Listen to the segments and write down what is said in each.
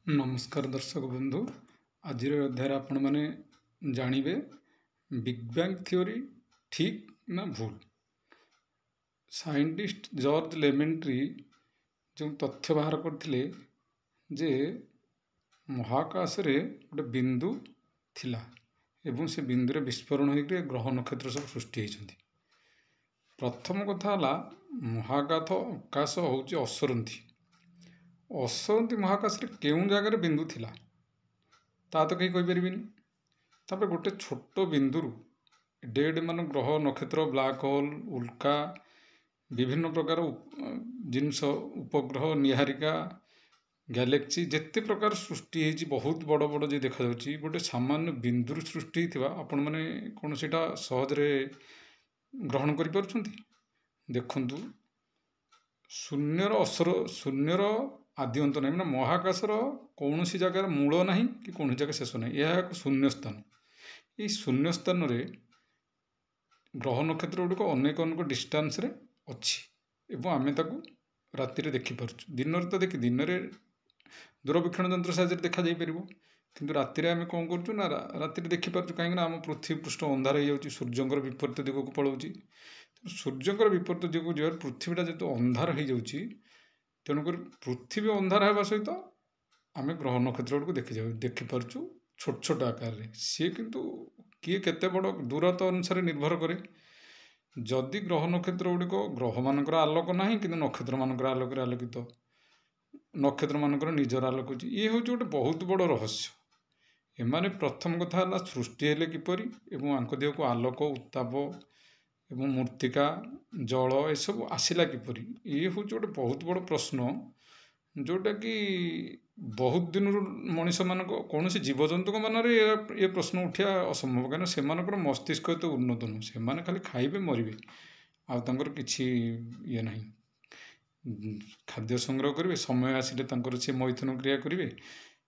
नमस्कार दर्शक बंधु आज अध्याय आपण मैंने जानवे बिग बैंग थ्योरी ठीक ना भूल। साइंटिस्ट जॉर्ज लेमेंट्री जो तथ्य बाहर करथिले जे महाकाश रे गोटे बिंदु थिला एवं से बिंदु रे विस्फोरण होकर ग्रह नक्षत्र सब सृष्टि होइछन्ति। प्रथम कथा हला महाकाश होउची असरंती असरंती महाकाश रे केउं जगह बिंदु थिला ता तो कहीं कहि परिबिनी। तापर गोटे छोट बिंदुरु डेड मान ग्रह नक्षत्र ब्लैक होल उल्का विभिन्न प्रकार जिनस उपग्रह निहारिका गैलेक्सी जिते प्रकार सृष्टि होती बहुत बड़ बड़ जो देखा गोटे सामान्य बिंदुरु सृष्टि होता आपण मैंने कौन से सहजरे ग्रहण कर देखु शून्यर आदि अंत ना मैंने महाकाशर कौन सी जगार मूल ना कि कौन जगह शेष ना यह एक शून्य स्थान। ये शून्य स्थान रे ग्रह नक्षत्र गुड़िक अनेक अनेक डिस्टेंस रे अच्छी एवं आमे ताकू राति रे देखि पारछु। दिन तो देखि दिन रे दूरवीक्षण यंत्र साहाय्य देखा जाई परिबो किंतु राति रे आमे कोन करछु ना राति रे देखि पारछु काहे ना हम पृथ्वी पृष्ठ अंधार हो जाउची सूर्यंकर विपरीत दिग को पळौची। सूर्यंकर विपरीत दिग को जो पृथ्वीटा जेतो अंधार हो जाउची तेणुकर पृथ्वी अंधार होगा सहित आम ग्रह नक्षत्र गुड़ देखि पारछु छोट छोट आकार रे सी किंतु किए केते बड़ दूरता अनुसार निर्भर करे। जदि ग्रह नक्षत्र गुड़िक ग्रह मानकर आलोक ना कि नक्षत्र मानकर आलोक आलोकित नक्षत्र मानकर निजर आलोक होची ये हूँ गोटे बहुत बड़ रहस्य। एमाने प्रथम कथा है सृष्टि हेले किपरि एवं आंक देह को आलोक उत्ताप एवं मूर्तिका जल ए सब आसला किपरि ये हूँ गोटे बहुत बड़ प्रश्न जोटा कि बहुत दिन मनीष मान कौन से जीवजंतु मान ये प्रश्न उठा असंभव कहीं से मस्तिष्क तो उन्नत नुह से खाली खाइबे मरबे आर कि ये ना खाद्य संग्रह करेंगे समय आसिले से मैथुन क्रिया करेंगे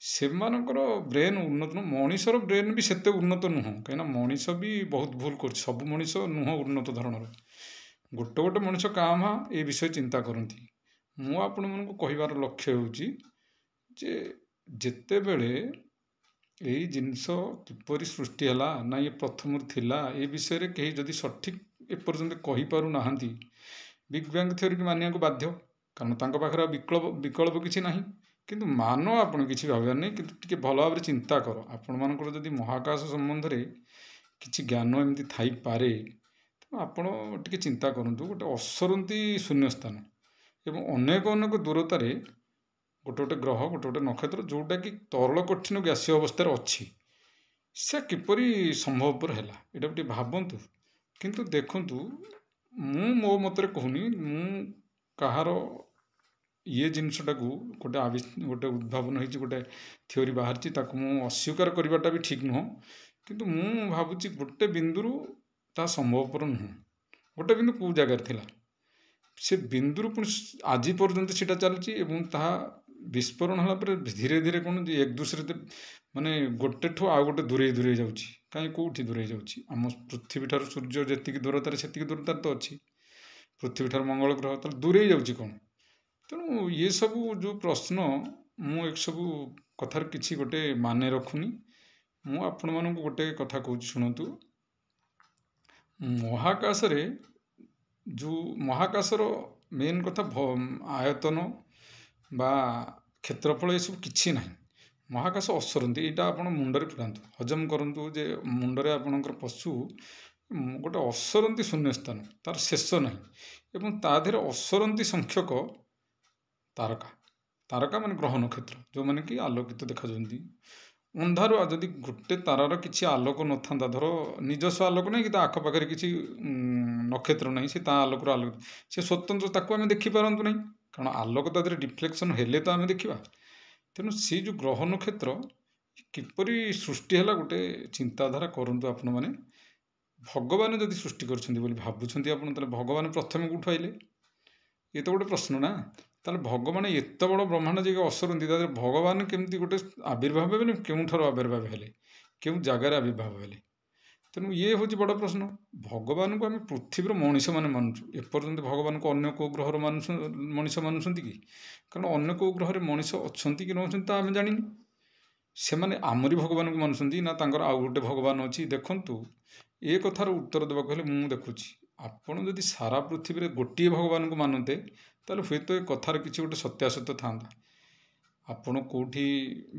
से ब्रेन उन्नत नुह मनीषर ब्रेन भी सेते उन्नत नुह कहीं मनीष भी बहुत भूल कर सब मनीष नुह उन्नत धरणर गोटे गोटे मनीष काम ये विषय चिंता करती। मु आपण मन कहबार लक्ष्य होची जे जेते बेले यही जिनस किपरि सृष्टि हला ना ये प्रथम थिला ए विषय रे कहीं जदि सठिक एपर्यंत कहि पारु नाहंती बिग बैंग थ्योरी मानिया को बाध्य कारण तांको पाखरा विकल्प किछि नाही किंतु मान आपण किछि भाबियार नै किंतु टिके भल भाबरे चिंता कर आपण मानकर जदि महाकाश संबंध रे किछि ज्ञान एमती थाई पारे तो आपण टिके चिंता करंतु गोटे असरंती शून्य स्थान एवं अनेक अनेक दूरतार गोटे गोटे ग्रह गोटे गोटे नक्षत्र जोटा कि तरल कठिन गैसीय अवस्था अच्छी से किपरि संभवपर है यहाँ गोटे भावतु किंतु देखंतु मु मो मतरे कहूनी मु कहार ये जिनसटा को गोटे गोटे उद्भावन होती गोटे थ्योरी बाहरी ताकू मु अस्वीकार करवाटा भी ठीक नुह किंतु मु भावुची गोटे बिंदुरु ता संभवपर नुह गोटे बिंदु कौ जगार थिला से बिंदुरु पुणी आज पर्यंत सीटा चलती विस्फोरण होला धीरे धीरे कौन एक दूसरे माने गोटे ठू आ गोटे दूरे दूरे जाउची कहीं कौटी दूरे जाउची आम पृथ्वी ठार सूर्य जेतिकी दूरतार सेतिकी दूरतार तो अच्छी पृथ्वी ठार मंगल ग्रह तो दूरे जाउची कौन तेणु ये सब जो प्रश्न मु एक सब कथार किछि गोटे माने रखुनी मु आपण मानक गोटे कथा कहूँ शुणु महाकाश रे जो महाकाशर मेन कथा आयतन बा क्षेत्रफल ये सब किछि नाही महाकाश असरंती यहाँ आप मुंडरे पुरातु हजम करूँ जे मुंडरे आपणकर पशु गोटे असरंती शून्य स्थान तार शेष ना एवं ता देहरे असरंती संख्यक तारका तारका मान ग्रह नक्षत्र जो मैंने कि आलोकित देखा अंधार जदि गोटे तारार किसी आलोक न था धर निजस्व आलोक ना कि आखपाखे किसी नक्षत्र ना से आलोक आलोक से स्वतंत्र ताको आम देखिपारतु ना कारण आलोक तादे डिफ्लेक्शन हेले तो आम देखा तेणु से जो ग्रह नक्षत्र किपरि सृष्टि है गोटे चिंताधारा करूँ आपण मैंने भगवान जदि सृष्टि कर भावुं आप भगवान प्रथम कौटू आइले ये तो गोटे प्रश्न ना ताले भगवान एत बड़ ब्रह्मांड जी असरती भगवान केमती गोटे आविर्भाव हेले केउठार आविर्भाव हेले केउ जगार आविर्भाव हेले ତେଣୁ ଇଏ ହେଉଛି ବଡ଼ ପ୍ରଶ୍ନ। ଭଗବାନଙ୍କୁ ଆମେ ପୃଥିବୀର ମଣିଷମାନେ ମାନୁଛୁ, ଏପର୍ଯ୍ୟନ୍ତ ଭଗବାନଙ୍କୁ ଅନ୍ୟ କେଉଁ ଗ୍ରହର ମଣିଷ ମାନୁଛନ୍ତି କି? କାରଣ ଅନ୍ୟ କେଉଁ ଗ୍ରହରେ ମଣିଷ ଅଛନ୍ତି କି ନ ଅଛନ୍ତି ତା ଆମେ ଜାଣିନୁ। ସେମାନେ ଆମରି ଭଗବାନଙ୍କୁ ମାନୁଛନ୍ତି ନା ତାଙ୍କର ଆଉ ଗୋଟେ ଭଗବାନ ଅଛି? ଦେଖନ୍ତୁ, ଏ କଥାର ଉତ୍ତର ଦେବାକୁ ହେଲେ ମୁଁ ଦେଖୁଛି, ଆପଣ ଯଦି ସାରା ପୃଥିବୀରେ ଗୋଟିଏ ଭଗବାନଙ୍କୁ ମାନନ୍ତେ ତାହେଲେ ହୁଏତ ଏ କଥାର କିଛି ଗୋଟେ ସତ୍ୟାସତ୍ୟ ଥାନ୍ତା। ଆପଣ କେଉଁଠି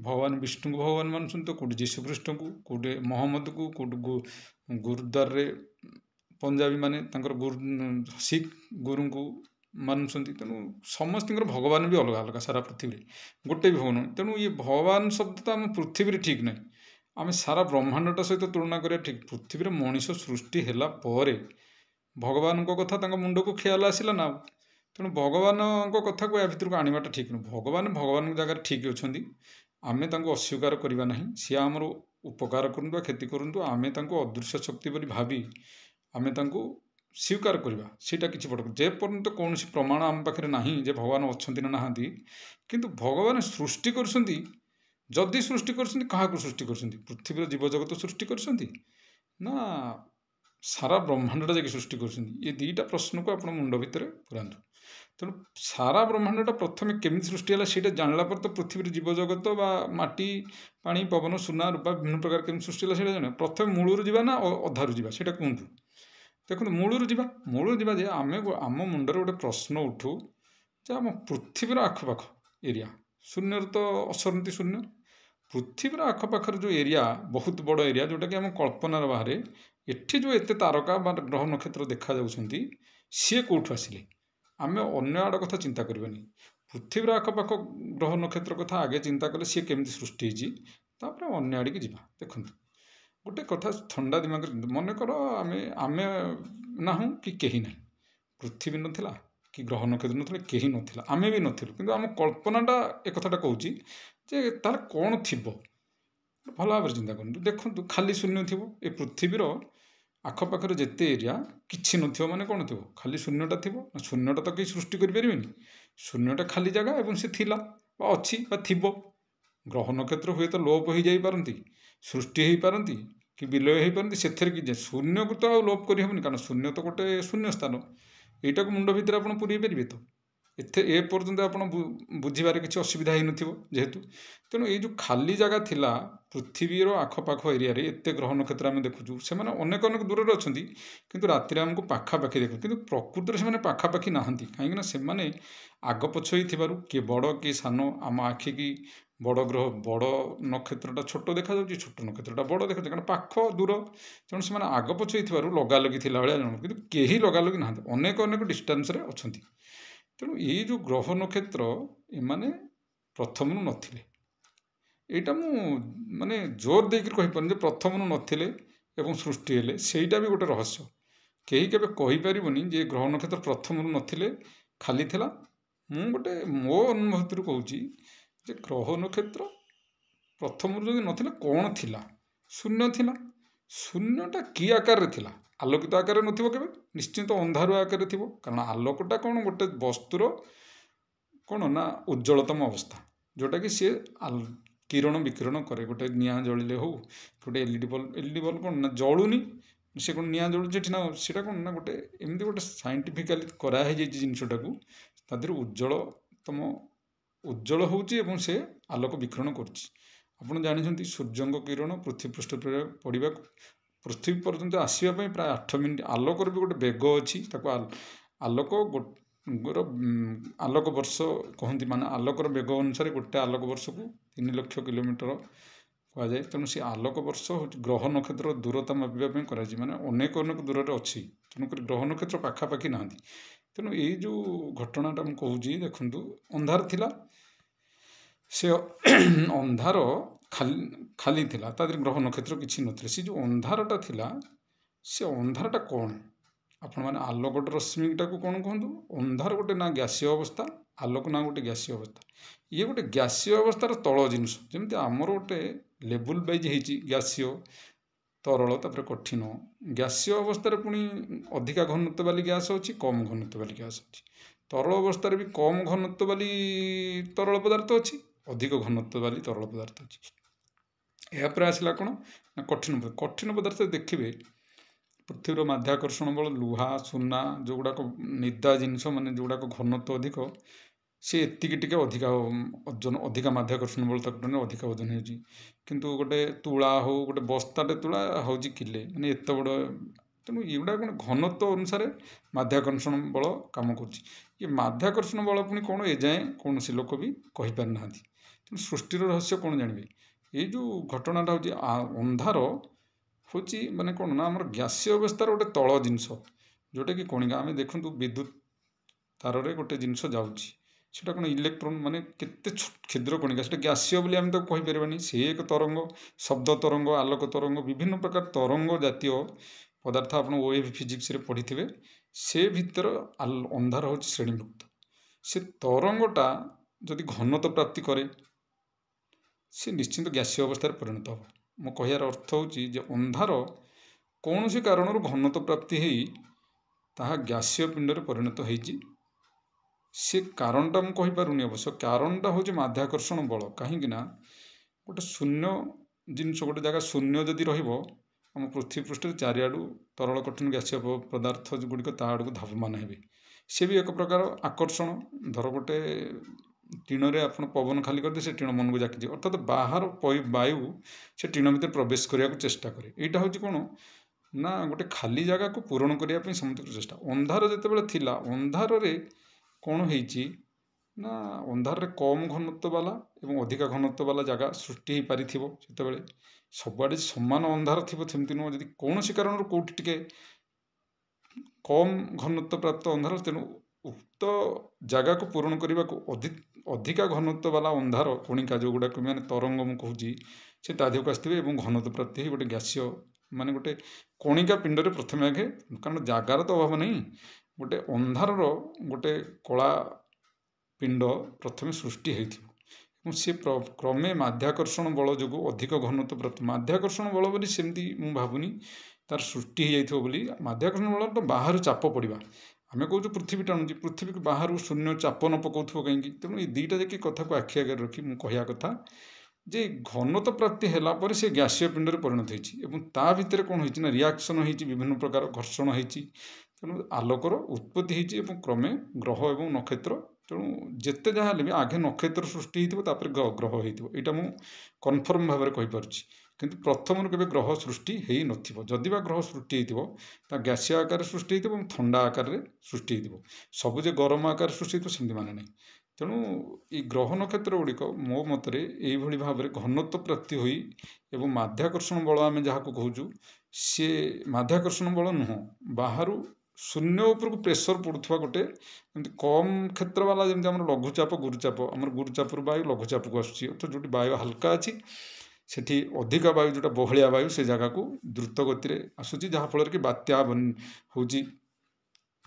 ଭଗବାନ ବିଷ୍ଣୁଙ୍କୁ ଭଗବାନ ମାନୁଛନ୍ତି, ତ କେଉଁଠି ଯୀଶୁଖ୍ରୀଷ୍ଟଙ୍କୁ, କେଉଁଠି ମହମ୍ମଦକୁ, କେଉଁଠି ଗୁରୁଦ୍ୱାରରେ ପଞ୍ଜାବୀମାନେ ତାଙ୍କର ଶିଖ୍ ଗୁରୁଙ୍କୁ ମାନୁଛନ୍ତି। ତେଣୁ ସମସ୍ତଙ୍କର ଭଗବାନ ବି ଅଲଗା ଅଲଗା ସାରା ପୃଥିବୀରେ, ଗୋଟେ ବି ଭଗବାନ। ତେଣୁ ଇଏ ଭଗବାନ ଶବ୍ଦ ତ ଆମ ପୃଥିବୀରେ ଠିକ୍ ନାହିଁ। ଆମେ ସାରା ବ୍ରହ୍ମାଣ୍ଡଟା ସହିତ ତୁଳନା କରିବା ଠିକ୍। ପୃଥିବୀରେ ମଣିଷ ସୃଷ୍ଟି ହେଲା ପରେ ଭଗବାନଙ୍କ କଥା ତାଙ୍କ ମୁଣ୍ଡକୁ ଖିଆଲ ଆସିଲା ନା। ତେଣୁ ଭଗବାନଙ୍କ କଥାକୁ ୟା ଭିତରକୁ ଆଣିବାଟା ଠିକ୍ ନୁହେଁ। ଭଗବାନ ଭଗବାନଙ୍କ ଜାଗାରେ ଠିକ୍ ଅଛନ୍ତି, ଆମେ ତାଙ୍କୁ ଅସ୍ୱୀକାର କରିବା ନାହିଁ। ସିଏ ଆମର ଉପକାର କରନ୍ତୁ ବା କ୍ଷତି କରନ୍ତୁ, ଆମେ ତାଙ୍କୁ ଅଦୃଶ୍ୟ ଶକ୍ତି ବୋଲି ଭାବି ଆମେ ତାଙ୍କୁ ସ୍ୱୀକାର କରିବା, ସେଇଟା କିଛି ବଡ଼। ଯେପର୍ଯ୍ୟନ୍ତ କୌଣସି ପ୍ରମାଣ ଆମ ପାଖରେ ନାହିଁ ଯେ ଭଗବାନ ଅଛନ୍ତି ନା ନାହାନ୍ତି, କିନ୍ତୁ ଭଗବାନ ସୃଷ୍ଟି କରୁଛନ୍ତି। ଯଦି ସୃଷ୍ଟି କରୁଛନ୍ତି, କାହାକୁ ସୃଷ୍ଟି କରୁଛନ୍ତି? ପୃଥିବୀର ଜୀବଜଗତ ସୃଷ୍ଟି କରୁଛନ୍ତି ନା ସାରା ବ୍ରହ୍ମାଣ୍ଡଟା ଯାଇକି ସୃଷ୍ଟି କରୁଛନ୍ତି? ଏ ଦୁଇଟା ପ୍ରଶ୍ନକୁ ଆପଣ ମୁଣ୍ଡ ଭିତରେ ପୁରାନ୍ତୁ। ତେଣୁ ସାରା ବ୍ରହ୍ମାଣ୍ଡଟା ପ୍ରଥମେ କେମିତି ସୃଷ୍ଟି ହେଲା ସେଇଟା ଜାଣିଲା ପରେ ତ ପୃଥିବୀର ଜୀବଜଗତ ବା ମାଟି, ପାଣି, ପବନ, ସୁନା, ରୂପା ବିଭିନ୍ନ ପ୍ରକାର କେମିତି ସୃଷ୍ଟି ହେଲା ସେଇଟା ଜାଣିବା। ପ୍ରଥମେ ମୂଳରୁ ଯିବା ନା ଅଧାରୁ ଯିବା ସେଇଟା କୁହନ୍ତୁ। ଦେଖନ୍ତୁ, ମୂଳରୁ ଯିବା ଯେ ଆମେ ଆମ ମୁଣ୍ଡରେ ଗୋଟେ ପ୍ରଶ୍ନ ଉଠୁ ଯେ ଆମ ପୃଥିବୀର ଆଖପାଖ ଏରିଆ ଶୂନ୍ୟରୁ ତ ଅସରନ୍ତି ଶୂନ୍ୟ। ପୃଥିବୀର ଆଖପାଖର ଯେଉଁ ଏରିଆ ବହୁତ ବଡ଼ ଏରିଆ, ଯେଉଁଟାକି ଆମ କଳ୍ପନାର ବାହାରେ। ଏଠି ଯେଉଁ ଏତେ ତାରକା ବା ଗ୍ରହ ନକ୍ଷତ୍ର ଦେଖାଯାଉଛନ୍ତି, ସିଏ କେଉଁଠୁ ଆସିଲେ? ଆମେ ଅନ୍ୟ ଆଡ଼ କଥା ଚିନ୍ତା କରିବାନି। ପୃଥିବୀର ଆଖପାଖ ଗ୍ରହ ନକ୍ଷତ୍ର କଥା ଆଗେ ଚିନ୍ତା କଲେ ସିଏ କେମିତି ସୃଷ୍ଟି ହେଇଛି, ତାପରେ ଅନ୍ୟ ଆଡ଼ିକି ଯିବା। ଦେଖନ୍ତୁ, ଗୋଟେ କଥା ଥଣ୍ଡା ଦିମାଗରେ, ମନେକର ଆମେ ନାହୁଁ କି କେହି ନାହିଁ, ପୃଥିବୀ ନଥିଲା କି ଗ୍ରହ ନକ୍ଷତ୍ର ନଥିଲା, କେହି ନଥିଲା, ଆମେ ବି ନଥିଲୁ, କିନ୍ତୁ ଆମ କଳ୍ପନାଟା ଏ କଥାଟା କହୁଛି ଯେ ତାର କ'ଣ ଥିବ। ଭଲ ଭାବରେ ଚିନ୍ତା କରନ୍ତୁ। ଦେଖନ୍ତୁ, ଖାଲି ଶୂନ୍ୟ ଥିବ। ଏ ପୃଥିବୀର ଆଖପାଖରେ ଯେତେ ଏରିଆ କିଛି ନଥିବ ମାନେ କ'ଣ ଥିବ? ଖାଲି ଶୂନ୍ୟଟା ଥିବ। ଶୂନ୍ୟଟା ତ କେହି ସୃଷ୍ଟି କରିପାରିବେନି। ଶୂନ୍ୟଟା ଖାଲି ଜାଗା ଏବଂ ସେ ଥିଲା ବା ଅଛି ବା ଥିବ। ଗ୍ରହ ନକ୍ଷତ୍ର ହୁଏତ ଲୋପ ହୋଇଯାଇପାରନ୍ତି, ସୃଷ୍ଟି ହେଇପାରନ୍ତି କି ବିଲୟ ହେଇପାରନ୍ତି, ସେଥିରେ କି ଶୂନ୍ୟକୁ ତ ଆଉ ଲୋପ କରିହେବନି, କାରଣ ଶୂନ୍ୟ ତ ଗୋଟେ ଶୂନ୍ୟ ସ୍ଥାନ। ଏଇଟାକୁ ମୁଣ୍ଡ ଭିତରେ ଆପଣ ପୁରେଇ ପାରିବେ ତ? ଏ ପର୍ଯ୍ୟନ୍ତ ଆପଣ ବୁଝିବାରେ କିଛି ଅସୁବିଧା ହେଇନଥିବ ଯେହେତୁ। ତେଣୁ ଏଇ ଯେଉଁ ଖାଲି ଜାଗା ଥିଲା ପୃଥିବୀର ଆଖପାଖ ଏରିଆରେ, ଏତେ ଗ୍ରହ ନକ୍ଷତ୍ର ଆମେ ଦେଖୁଛୁ, ସେମାନେ ଅନେକ ଅନେକ ଦୂରରେ ଅଛନ୍ତି, କିନ୍ତୁ ରାତିରେ ଆମକୁ ପାଖାପାଖି ଦେଖୁ। କିନ୍ତୁ ପ୍ରକୃତରେ ସେମାନେ ପାଖାପାଖି ନାହାନ୍ତି, କାହିଁକିନା ସେମାନେ ଆଗ ପଛ ହେଇଥିବାରୁ କିଏ ବଡ଼ କିଏ ସାନ। ଆମ ଆଖିକି ବଡ଼ ଗ୍ରହ ବଡ଼ ନକ୍ଷତ୍ରଟା ଛୋଟ ଦେଖାଯାଉଛି, ଛୋଟ ନକ୍ଷତ୍ରଟା ବଡ଼ ଦେଖାଯାଉଛି, କାରଣ ପାଖ ଦୂର। ତେଣୁ ସେମାନେ ଆଗ ପଛ ହେଇଥିବାରୁ ଲଗାଲଗି ଥିଲା ଭଳିଆ ଜଣା, କିନ୍ତୁ କେହି ଲଗାଲଗି ନାହାନ୍ତି, ଅନେକ ଅନେକ ଡିଷ୍ଟାନ୍ସରେ ଅଛନ୍ତି। ତେଣୁ ଏଇ ଯେଉଁ ଗ୍ରହ ନକ୍ଷତ୍ର ଏମାନେ ପ୍ରଥମରୁ ନଥିଲେ। ଏଇଟା ମୁଁ ଜୋର ଦେଇକି କହିପାରୁନି ଯେ ପ୍ରଥମରୁ ନଥିଲେ ଏବଂ ସୃଷ୍ଟି ହେଲେ, ସେଇଟା ବି ଗୋଟେ ରହସ୍ୟ। କେହି କେବେ କହିପାରିବନି ଯେ ଗ୍ରହ ନକ୍ଷତ୍ର ପ୍ରଥମରୁ ନଥିଲେ, ଖାଲି ଥିଲା। ମୁଁ ମୋ ଅନୁଭୂତିରୁ କହୁଛି ଯେ ଗ୍ରହ ନକ୍ଷତ୍ର ପ୍ରଥମରୁ ଯଦି ନଥିଲା, କ'ଣ ଥିଲା? ଶୂନ୍ୟ ଥିଲା। ଶୂନ୍ୟଟା କି ଆକାରରେ ଥିଲା? ଆଲୋକିତ ଆକାରରେ ନଥିବ କେବେ, ନିଶ୍ଚିନ୍ତ ଅନ୍ଧାରୁଆ ଆକାରରେ ଥିବ। କାରଣ ଆଲୋକଟା କ'ଣ ଗୋଟେ ବସ୍ତୁର କ'ଣ ନା ଉଜ୍ଜଳତମ ଅବସ୍ଥା, ଯେଉଁଟାକି ସିଏ କିରଣ ବିକିରଣ କରେ। ଗୋଟେ ନିଆଁ ଜଳିଲେ ହଉ, ଗୋଟେ ଏଲ୍ଇଡି ବଲ୍ବ କ'ଣ ନା ଜଳୁନି, ସେ କ'ଣ ନିଆଁ ଜଳୁଛି ଏଠି ନା, ସେଇଟା କ'ଣ ନା ଗୋଟେ ଏମିତି ଗୋଟେ ସାଇଣ୍ଟିଫିକାଲି କରାହେଇଯାଇଛି ଜିନିଷଟାକୁ, ତା ଦେହରେ ଉଜ୍ଜଳ ହେଉଛି ଏବଂ ସେ ଆଲୋକ ବିକିରଣ କରୁଛି। ଆପଣ ଜାଣିଛନ୍ତି ସୂର୍ଯ୍ୟଙ୍କ କିରଣ ପୃଥିବୀ ପୃଷ୍ଠ ପଡ଼ିବାକୁ ପୃଥିବୀ ପର୍ଯ୍ୟନ୍ତ ଆସିବା ପାଇଁ ପ୍ରାୟ 8 ମିନିଟ୍। ଆଲୋକର ବି ଗୋଟେ ବେଗ ଅଛି, ତାକୁ ଆଲୋକ ବର୍ଷ କହନ୍ତି। ମାନେ ଆଲୋକର ବେଗ ଅନୁସାରେ ଗୋଟେ ଆଲୋକ ବର୍ଷକୁ 3 ଲକ୍ଷ କିଲୋମିଟର କୁହାଯାଏ। ତେଣୁ ସେ ଆଲୋକ ବର୍ଷ ହେଉଛି ଗ୍ରହ ନକ୍ଷତ୍ର ଦୂରତା ମାପିବା ପାଇଁ କରାଯାଇଛି, ମାନେ ଅନେକ ଅନେକ ଦୂରରେ ଅଛି। ତେଣୁକରି ଗ୍ରହ ନକ୍ଷତ୍ର ପାଖାପାଖି ନାହାନ୍ତି। ତେଣୁ ଏଇ ଯେଉଁ ଘଟଣାଟା ମୁଁ କହୁଛି, ଦେଖନ୍ତୁ, ଅନ୍ଧାର ଥିଲା, ସେ ଅନ୍ଧାର ଖାଲି ଥିଲା, ତା ଦେହରେ ଗ୍ରହ ନକ୍ଷତ୍ର କିଛି ନଥିଲେ। ସେ ଯେଉଁ ଅନ୍ଧାରଟା ଥିଲା, ସେ ଅନ୍ଧାରଟା କ'ଣ? ଆପଣମାନେ ଆଲୋକର ରଶ୍ମିଟାକୁ କ'ଣ କୁହନ୍ତୁ? ଅନ୍ଧାର ଗୋଟେ ନା ଗ୍ୟାସୀୟ ଅବସ୍ଥା, ଆଲୋକ ନା ଗୋଟେ ଗ୍ୟାସୀୟ ଅବସ୍ଥା। ଇଏ ଗୋଟେ ଗ୍ୟାସୀୟ ଅବସ୍ଥାର ତଳ ଜିନିଷ। ଯେମିତି ଆମର ଗୋଟେ ଲେବୁଲ୍ ୱାଇଜ୍ ହେଇଛି, ଗ୍ୟାସୀୟ, ତରଳ, ତାପରେ କଠିନ। ଗ୍ୟାସୀୟ ଅବସ୍ଥାରେ ପୁଣି ଅଧିକା ଘନତ୍ୱ ବାଲି ଗ୍ୟାସ୍ ଅଛି, କମ୍ ଘନତ୍ୱ ବାଲି ଗ୍ୟାସ୍ ଅଛି। ତରଳ ଅବସ୍ଥାରେ ବି କମ୍ ଘନତ୍ୱ ବାଲି ତରଳ ପଦାର୍ଥ ଅଛି, ଅଧିକ ଘନତ୍ୱ ବାଲି ତରଳ ପଦାର୍ଥ ଅଛି। ଏହାପରେ ଆସିଲା କ'ଣ ନା କଠିନ ପଦାର୍ଥ ଦେଖିବେ ପୃଥିବୀର ମାଧ୍ୟାକର୍ଷଣ ବଳ ଲୁହା ସୁନା ଯେଉଁଗୁଡ଼ାକ ନିଦା ଜିନିଷ ମାନେ ଯେଉଁଗୁଡ଼ାକ ଘନତ୍ୱ ଅଧିକ ସେ ଏତିକି ଟିକେ ଅଧିକା ମାଧ୍ୟାକର୍ଷଣ ବଳ ତାକୁ ଅଧିକା ଓଜନ ହେଉଛି। କିନ୍ତୁ ଗୋଟେ ତୁଳା ହଉ ଗୋଟେ ବସ୍ତାଟେ ତୁଳା ହେଉଛି କିଲେ ମାନେ ଏତେ ବଡ଼। ତେଣୁ ଏଗୁଡ଼ା କ'ଣ ଘନତ୍ୱ ଅନୁସାରେ ମାଧ୍ୟାକର୍ଷଣ ବଳ କାମ କରୁଛି। ଏ ମାଧ୍ୟାକର୍ଷଣ ବଳ ପୁଣି କ'ଣ ଏଯାଏଁ କୌଣସି ଲୋକ ବି କହିପାରିନାହାନ୍ତି। ତେଣୁ ସୃଷ୍ଟିର ରହସ୍ୟ କ'ଣ ଜାଣିବେ? ଏଇ ଯେଉଁ ଘଟଣାଟା ହେଉଛି ଅନ୍ଧାର ହେଉଛି ମାନେ କ'ଣ ନା ଆମର ଗ୍ୟାସୀୟ ଅବସ୍ଥାର ଗୋଟେ ତଳ ଜିନିଷ ଯେଉଁଟାକି କଣିକା। ଆମେ ଦେଖନ୍ତୁ ବିଦ୍ୟୁତ ତାରରେ ଗୋଟେ ଜିନିଷ ଯାଉଛି সেটা କ'ଣ ଇଲେକ୍ଟ୍ରନ୍ ମାନେ କେତେ କ୍ଷୁଦ୍ର କଣିକା, ସେଇଟା ଗ୍ୟାସୀୟ ବୋଲି ଆମେ ତାକୁ କହିପାରିବାନି। ସେ ଏକ ତରଙ୍ଗ, ଶବ୍ଦ ତରଙ୍ଗ, ଆଲୋକ ତରଙ୍ଗ, ବିଭିନ୍ନ ପ୍ରକାର ତରଙ୍ଗ ଜାତୀୟ ପଦାର୍ଥ ଆପଣ ୱେଭ୍ ଫିଜିକ୍ସରେ ପଢ଼ିଥିବେ। ସେ ଭିତର ଅନ୍ଧାର ହେଉଛି ଶ୍ରେଣୀଭୁକ୍ତ। ସେ ତରଙ୍ଗଟା ଯଦି ଘନତ୍ୱ ପ୍ରାପ୍ତି କରେ ସେ ନିଶ୍ଚିନ୍ତ ଗ୍ୟାସୀୟ ଅବସ୍ଥାରେ ପରିଣତ ହେବ। ମୋ କହିବାର ଅର୍ଥ ହେଉଛି ଯେ ଅନ୍ଧାର କୌଣସି କାରଣରୁ ଘନତ୍ୱ ପ୍ରାପ୍ତି ହେଇ ତାହା ଗ୍ୟାସୀୟ ପିଣ୍ଡରେ ପରିଣତ ହେଇଛି। ସେ କାରଣଟା ମୁଁ କହିପାରୁନି ଅବଶ୍ୟ। କାରଣଟା ହେଉଛି ମାଧ୍ୟାକର୍ଷଣ ବଳ। କାହିଁକି ନା ଗୋଟେ ଶୂନ୍ୟ ଜିନିଷ, ଗୋଟେ ଜାଗା ଶୂନ୍ୟ ଯଦି ରହିବ ଆମ ପୃଥିବୀ ପୃଷ୍ଠରେ ଚାରିଆଡ଼ୁ ତରଳ କଠିନ ଗ୍ୟାସୀୟ ପଦାର୍ଥ ଗୁଡ଼ିକ ତା ଆଡ଼କୁ ଧାବମାନ ହେବେ। ସେ ବି ଏକ ପ୍ରକାର ଆକର୍ଷଣ। ଧର ଗୋଟେ ଟିଣରେ ଆପଣ ପବନ ଖାଲି କରିଦିଏ, ସେ ଟିଣ ମନକୁ ଜାକିଦିଏ, ଅର୍ଥାତ୍ ବାହାର ବାୟୁ ସେ ଟିଣ ଭିତରେ ପ୍ରବେଶ କରିବାକୁ ଚେଷ୍ଟା କରେ। ଏଇଟା ହେଉଛି କ'ଣ ନା ଗୋଟେ ଖାଲି ଜାଗାକୁ ପୂରଣ କରିବା ପାଇଁ ସମସ୍ତଙ୍କର ଚେଷ୍ଟା। ଅନ୍ଧାର ଯେତେବେଳେ ଥିଲା, ଅନ୍ଧାରରେ କ'ଣ ହେଇଛି ନା ଅନ୍ଧାରରେ କମ୍ ଘନତ୍ୱ ବାଲା ଏବଂ ଅଧିକା ଘନତ୍ୱ ବାଲା ଜାଗା ସୃଷ୍ଟି ହେଇପାରିଥିବ। ସେତେବେଳେ ସବୁଆଡ଼େ ସମାନ ଅନ୍ଧାର ଥିବ ସେମିତି ନୁହଁ। ଯଦି କୌଣସି କାରଣରୁ କେଉଁଠି ଟିକେ କମ୍ ଘନତ୍ୱ ପ୍ରାପ୍ତ ଅନ୍ଧାର, ତେଣୁ ଉକ୍ତ ଜାଗାକୁ ପୂରଣ କରିବାକୁ ଅଧିକା ଘନତ୍ୱ ବାଲା ଅନ୍ଧାର କଣିକା ଯେଉଁଗୁଡ଼ାକ ମାନେ ତରଙ୍ଗ ମୁଁ କହୁଛି, ସେ ତା ଦେହକୁ ଆସିଥିବେ ଏବଂ ଘନତ୍ୱ ପ୍ରାପ୍ତି ହେଇ ଗୋଟେ ଗ୍ୟାସୀୟ ମାନେ ଗୋଟେ କଣିକା ପିଣ୍ଡରେ ପ୍ରଥମେ ଆଗେ, କାରଣ ଜାଗାର ତ ଅଭାବ ନାହିଁ, ଗୋଟେ ଅନ୍ଧାରର ଗୋଟେ କଳା ପିଣ୍ଡ ପ୍ରଥମେ ସୃଷ୍ଟି ହେଇଥିବ ଏବଂ ସେ କ୍ରମେ ମାଧ୍ୟାକର୍ଷଣ ବଳ ଯୋଗୁଁ ଅଧିକ ଘନତ୍ୱ ପ୍ରାପ୍ତ। ମାଧ୍ୟାକର୍ଷଣ ବଳ ବୋଲି ସେମିତି ମୁଁ ଭାବୁନି ତାର ସୃଷ୍ଟି ହେଇଯାଇଥିବ ବୋଲି। ମାଧ୍ୟାକର୍ଷଣ ବଳ ତ ବାହାରୁ ଚାପ ପଡ଼ିବା। ଆମେ କହୁଛୁ ପୃଥିବୀ ଟାଣୁଛି, ପୃଥିବୀକୁ ବାହାରୁ ଶୂନ୍ୟ ଚାପ ନ ପକାଉଥିବ କାହିଁକି? ତେଣୁ ଏଇ ଦୁଇଟା ଯାକ କଥାକୁ ଆଖି ଆଗରେ ରଖି ମୁଁ କହିବା କଥା ଯେ ଘନତ୍ୱ ପ୍ରାପ୍ତି ହେଲା ପରେ ସେ ଗ୍ୟାସୀୟ ପିଣ୍ଡରେ ପରିଣତ ହେଇଛି ଏବଂ ତା ଭିତରେ କ'ଣ ହେଇଛି ନା ରିଆକ୍ସନ୍ ହେଇଛି, ବିଭିନ୍ନ ପ୍ରକାର ଘର୍ଷଣ ହେଇଛି। ତେଣୁ ଆଲୋକର ଉତ୍ପତ୍ତି ହେଇଛି ଏବଂ କ୍ରମେ ଗ୍ରହ ଏବଂ ନକ୍ଷତ୍ର। ତେଣୁ ଯେତେ ଯାହା ହେଲେ ବି ଆଗେ ନକ୍ଷତ୍ର ସୃଷ୍ଟି ହେଇଥିବ, ତାପରେ ଗ୍ରହ ହେଇଥିବ। ଏଇଟା ମୁଁ କନଫର୍ମ ଭାବରେ କହିପାରୁଛି। କିନ୍ତୁ ପ୍ରଥମରୁ କେବେ ଗ୍ରହ ସୃଷ୍ଟି ହେଇନଥିବ। ଯଦି ବା ଗ୍ରହ ସୃଷ୍ଟି ହେଇଥିବ ତା ଗ୍ୟାସୀୟ ଆକାରରେ ସୃଷ୍ଟି ହେଇଥିବ ଏବଂ ଥଣ୍ଡା ଆକାରରେ ସୃଷ୍ଟି ହେଇଥିବ। ସବୁ ଯେ ଗରମ ଆକାରରେ ସୃଷ୍ଟି ହେଇଥିବ ସେମିତି ମାନେ ନାହିଁ। ତେଣୁ ଏଇ ଗ୍ରହ ନକ୍ଷତ୍ର ଗୁଡ଼ିକ ମୋ ମତରେ ଏଇଭଳି ଭାବରେ ଘନତ୍ୱ ପ୍ରାପ୍ତି ହୋଇ ଏବଂ ମାଧ୍ୟାକର୍ଷଣ ବଳ ଆମେ ଯାହାକୁ କହୁଛୁ, ସିଏ ମାଧ୍ୟାକର୍ଷଣ ବଳ ନୁହଁ, ବାହାରୁ ଶୂନ୍ୟ ଉପରକୁ ପ୍ରେସର ପଡ଼ୁଥିବା ଗୋଟେ ଏମିତି କମ୍ କ୍ଷେତ୍ର ବାଲା, ଯେମିତି ଆମର ଲଘୁଚାପ ଗୁରୁଚାପ, ଆମର ଗୁରୁଚାପରୁ ବାୟୁ ଲଘୁଚାପକୁ ଆସୁଛି, ଅର୍ଥାତ୍ ଯେଉଁଠି ବାୟୁ ହାଲକା ଅଛି ସେଠି ଅଧିକା ବାୟୁ, ଯେଉଁଟା ବହଳିଆ ବାୟୁ, ସେ ଜାଗାକୁ ଦ୍ରୁତ ଗତିରେ ଆସୁଛି, ଯାହାଫଳରେ କି ବାତ୍ୟା ହେଉଛି,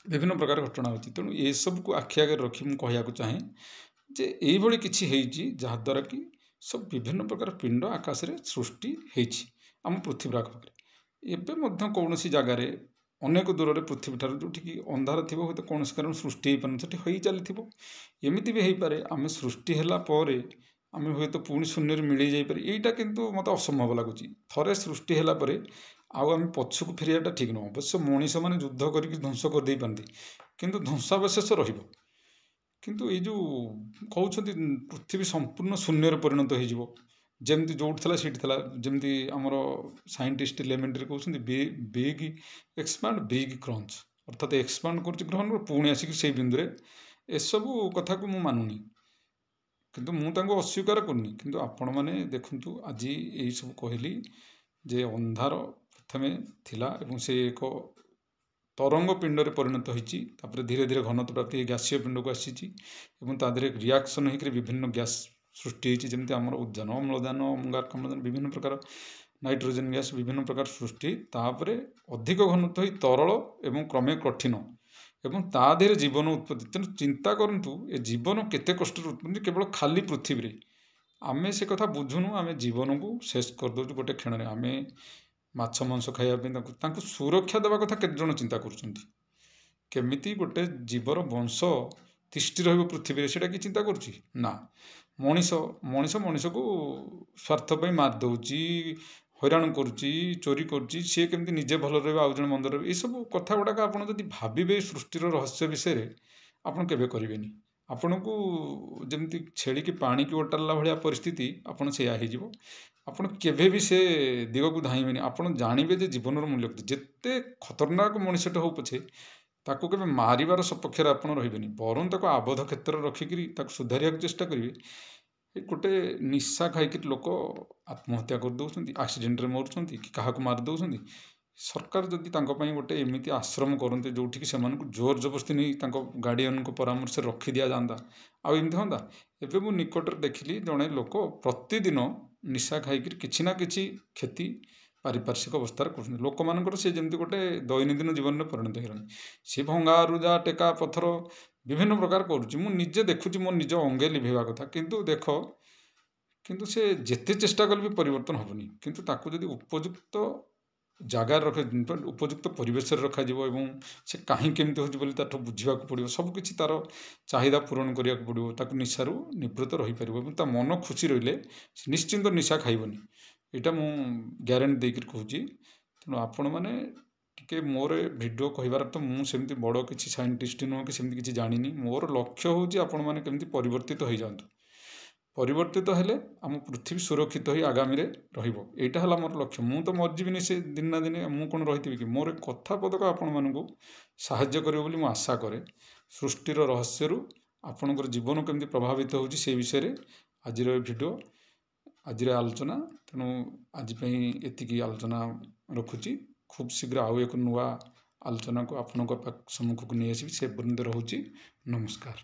ବିଭିନ୍ନ ପ୍ରକାର ଘଟଣା ହେଉଛି। ତେଣୁ ଏସବୁକୁ ଆଖି ଆଗରେ ରଖି ମୁଁ କହିବାକୁ ଚାହେଁ ଯେ ଏଇଭଳି କିଛି ହେଇଛି ଯାହାଦ୍ୱାରା କି ସବୁ ବିଭିନ୍ନ ପ୍ରକାର ପିଣ୍ଡ ଆକାଶରେ ସୃଷ୍ଟି ହେଇଛି ଆମ ପୃଥିବୀର ଆଖପାଖରେ। ଏବେ ମଧ୍ୟ କୌଣସି ଜାଗାରେ ଅନେକ ଦୂରରେ ପୃଥିବୀଠାରୁ ଯେଉଁଠିକି ଅନ୍ଧାର ଥିବ, ହୁଏତ କୌଣସି କାରଣ ସୃଷ୍ଟି ହେଇପାରୁନି, ସେଠି ହେଇ ଚାଲିଥିବ। ଏମିତି ବି ହେଇପାରେ ଆମେ ସୃଷ୍ଟି ହେଲା ପରେ ଆମେ ହୁଏତ ପୁଣି ଶୂନ୍ୟରେ ମିଳେଇ ଯାଇପାରେ। ଏଇଟା କିନ୍ତୁ ମୋତେ ଅସମ୍ଭବ ଲାଗୁଛି। ଥରେ ସୃଷ୍ଟି ହେଲା ପରେ ଆଉ ଆମେ ପଛକୁ ଫେରିବାଟା ଠିକ୍ ନୁହଁ। ଅବଶ୍ୟ ମଣିଷମାନେ ଯୁଦ୍ଧ କରିକି ଧ୍ୱଂସ କରିଦେଇପାରନ୍ତି, କିନ୍ତୁ ଧ୍ୱଂସାବଶେଷ ରହିବ। କିନ୍ତୁ ଏଇ ଯେଉଁ କହୁଛନ୍ତି ପୃଥିବୀ ସମ୍ପୂର୍ଣ୍ଣ ଶୂନ୍ୟରେ ପରିଣତ ହେଇଯିବ, ଯେମିତି ଯେଉଁଠି ଥିଲା ସେଇଠି ଥିଲା, ଯେମିତି ଆମର ସାଇଣ୍ଟିଷ୍ଟ ଏଲିମେଣ୍ଟରେ କହୁଛନ୍ତି ବିଗ୍ ଏକ୍ସପାଣ୍ଡ ବିଗ୍ କ୍ରଞ୍ଚ, ଅର୍ଥାତ୍ ଏକ୍ସପାଣ୍ଡ କରୁଛି ଗ୍ରହଣ ପୁଣି ଆସିକି ସେଇ ବିନ୍ଦୁରେ। ଏସବୁ କଥାକୁ ମୁଁ ମାନୁନି, କିନ୍ତୁ ମୁଁ ତାଙ୍କୁ ଅସ୍ୱୀକାର କରୁନି। କିନ୍ତୁ ଆପଣମାନେ ଦେଖନ୍ତୁ, ଆଜି ଏଇସବୁ କହିଲି ଯେ ଅନ୍ଧାର ପ୍ରଥମେ ଥିଲା ଏବଂ ସେ ଏକ ତରଙ୍ଗ ପିଣ୍ଡରେ ପରିଣତ ହେଇଛି, ତାପରେ ଧୀରେ ଧୀରେ ଘନତ୍ୱ ପ୍ରାପ୍ତି ଗ୍ୟାସୀୟ ପିଣ୍ଡକୁ ଆସିଛି ଏବଂ ତା ଦେହରେ ରିଆକ୍ସନ୍ ହେଇକରି ବିଭିନ୍ନ ଗ୍ୟାସ୍ ସୃଷ୍ଟି ହେଇଛି, ଯେମିତି ଆମର ଉଦ୍ଯାନ, ଅମ୍ଳଜାନ, ଅଙ୍ଗାରକାମ୍ଳଜାନ, ବିଭିନ୍ନ ପ୍ରକାର ନାଇଟ୍ରୋଜେନ୍ ଗ୍ୟାସ୍, ବିଭିନ୍ନ ପ୍ରକାର ସୃଷ୍ଟି, ତାପରେ ଅଧିକ ଘନତ୍ୱ ହୋଇ ତରଳ ଏବଂ କ୍ରମେ କଠିନ ଏବଂ ତା ଦେହରେ ଜୀବନ ଉତ୍ପତ୍ତି। ତେଣୁ ଚିନ୍ତା କରନ୍ତୁ ଏ ଜୀବନ କେତେ କଷ୍ଟରେ ଉତ୍ପତ୍ତି କେବଳ ଖାଲି ପୃଥିବୀରେ। ଆମେ ସେ କଥା ବୁଝୁନୁ, ଆମେ ଜୀବନକୁ ଶେଷ କରିଦେଉଛୁ ଗୋଟେ କ୍ଷଣରେ। ଆମେ ମାଛ ମାଂସ ଖାଇବା ପାଇଁ ତାଙ୍କୁ ସୁରକ୍ଷା ଦେବା କଥା କେତେ ଜଣ ଚିନ୍ତା କରୁଛନ୍ତି? କେମିତି ଗୋଟେ ଜୀବର ବଂଶ ତିଷ୍ଠି ରହିବ ପୃଥିବୀରେ, ସେଇଟା କି ଚିନ୍ତା କରୁଛି? ନା। ମଣିଷକୁ ସ୍ୱାର୍ଥ ପାଇଁ ମାରିଦେଉଛି, ହଇରାଣ କରୁଛି, ଚୋରି କରୁଛି, ସିଏ କେମିତି ନିଜେ ଭଲ ରହିବ ଆଉ ଜଣେ ମନ୍ଦ ରହିବ, ଏସବୁ କଥା ଗୁଡ଼ାକ ଆପଣ ଯଦି ଭାବିବେ ସୃଷ୍ଟିର ରହସ୍ୟ ବିଷୟରେ ଆପଣ କେବେ କରିବେନି। ଆପଣଙ୍କୁ ଯେମିତି ଛେଳିକି ପାଣିକି ଓଟାରିଲା ଭଳିଆ ପରିସ୍ଥିତି ଆପଣ ସେଇଆ ହେଇଯିବ। ଆପଣ କେବେ ବି ସେ ଦିଗକୁ ଧାଇଁବେନି। ଆପଣ ଜାଣିବେ ଯେ ଜୀବନର ମୂଲ୍ୟ କେତେ। ଯେତେ ଖତରନାକ ମଣିଷଟେ ହଉ ପଛେ ତାକୁ କେବେ ମାରିବାର ସପକ୍ଷରେ ଆପଣ ରହିବେନି, ବରଂ ତାକୁ ଆବଦ୍ଧ କ୍ଷେତ୍ରରେ ରଖିକିରି ତାକୁ ସୁଧାରିବାକୁ ଚେଷ୍ଟା କରିବେ। ଗୋଟେ ନିଶା ଖାଇକିରି ଲୋକ ଆତ୍ମହତ୍ୟା କରିଦେଉଛନ୍ତି, ଆକ୍ସିଡେଣ୍ଟରେ ମରୁଛନ୍ତି, କି କାହାକୁ ମାରି ଦେଉଛନ୍ତି। ସରକାର ଯଦି ତାଙ୍କ ପାଇଁ ଗୋଟେ ଏମିତି ଆଶ୍ରମ କରନ୍ତେ ଯେଉଁଠିକି ସେମାନଙ୍କୁ ଜୋର ଜବରଦସ୍ତି ନେଇ ତାଙ୍କ ଗାର୍ଡ଼ିଆନଙ୍କ ପରାମର୍ଶରେ ରଖି ଦିଆଯାଆନ୍ତା, ଆଉ ଏମିତି ହୁଅନ୍ତା। ଏବେ ମୁଁ ନିକଟରେ ଦେଖିଲି ଜଣେ ଲୋକ ପ୍ରତିଦିନ ନିଶା ଖାଇକିରି କିଛି ନା କିଛି କ୍ଷତି ପାରିପାର୍ଶ୍ୱିକ ଅବସ୍ଥାରେ କରୁଛନ୍ତି। ଲୋକମାନଙ୍କର ସେ ଯେମିତି ଗୋଟେ ଦୈନନ୍ଦିନ ଜୀବନରେ ପରିଣତ ହେଇଗଲାଣି। ସେ ଭଙ୍ଗା ରୁଜା ଟେକା ପଥର ବିଭିନ୍ନ ପ୍ରକାର କରୁଛି। ମୁଁ ନିଜେ ଦେଖୁଛି, ମୋ ନିଜ ଅଙ୍ଗେ ଲିଭେଇବା କଥା, କିନ୍ତୁ ସେ ଯେତେ ଚେଷ୍ଟା କଲେ ବି ପରିବର୍ତ୍ତନ ହେବନି। କିନ୍ତୁ ତାକୁ ଯଦି ଉପଯୁକ୍ତ ଜାଗାରେ ଉପଯୁକ୍ତ ପରିବେଶରେ ରଖାଯିବ ଏବଂ ସେ କାହିଁ କେମିତି ହେଉଛି ବୋଲି ତାଠୁ ବୁଝିବାକୁ ପଡ଼ିବ, ସବୁକିଛି ତା'ର ଚାହିଦା ପୂରଣ କରିବାକୁ ପଡ଼ିବ, ତାକୁ ନିଶାରୁ ନିବୃତ୍ତ ରହିପାରିବ ଏବଂ ତା ମନ ଖୁସି ରହିଲେ ସେ ନିଶ୍ଚିନ୍ତ ନିଶା ଖାଇବନି। ଏଇଟା ମୁଁ ଗ୍ୟାରେଣ୍ଟି ଦେଇକରି କହୁଛି। ତେଣୁ ଆପଣମାନେ ଟିକେ ମୋର ଭିଡ଼ିଓ କହିବାର ତ ମୁଁ ସେମିତି ବଡ଼ କିଛି ସାଇଣ୍ଟିଷ୍ଟ ନୁହଁ କି ସେମିତି କିଛି ଜାଣିନି। ମୋର ଲକ୍ଷ୍ୟ ହେଉଛି ଆପଣମାନେ କେମିତି ପରିବର୍ତ୍ତିତ ହୋଇଯାଆନ୍ତୁ। ପରିବର୍ତ୍ତିତ ହେଲେ ଆମ ପୃଥିବୀ ସୁରକ୍ଷିତ ହୋଇ ଆଗାମୀରେ ରହିବ। ଏଇଟା ହେଲା ମୋର ଲକ୍ଷ୍ୟ। ମୁଁ ତ ମରିଯିବିନି ସେ ଦିନ ନା ଦିନେ, ମୁଁ କ'ଣ ରହିଥିବି କି? ମୋର କଥା ପଦକ ଆପଣମାନଙ୍କୁ ସାହାଯ୍ୟ କରିବ ବୋଲି ମୁଁ ଆଶା କରେ। ସୃଷ୍ଟିର ରହସ୍ୟରୁ ଆପଣଙ୍କର ଜୀବନ କେମିତି ପ୍ରଭାବିତ ହେଉଛି ସେ ବିଷୟରେ ଆଜିର ଏ ଭିଡ଼ିଓ, ଆଜିର ଆଲୋଚନା। ତେଣୁ ଆଜି ପାଇଁ ଏତିକି ଆଲୋଚନା ରଖୁଛି। ଖୁବ୍ ଶୀଘ୍ର ଆଉ ଏକ ନୂଆ ଆଲୋଚନାକୁ ଆପଣଙ୍କ ସମ୍ମୁଖକୁ ନେଇ ଆସିବି। ସେ ପର୍ଯ୍ୟନ୍ତ ରହୁଛି। ନମସ୍କାର।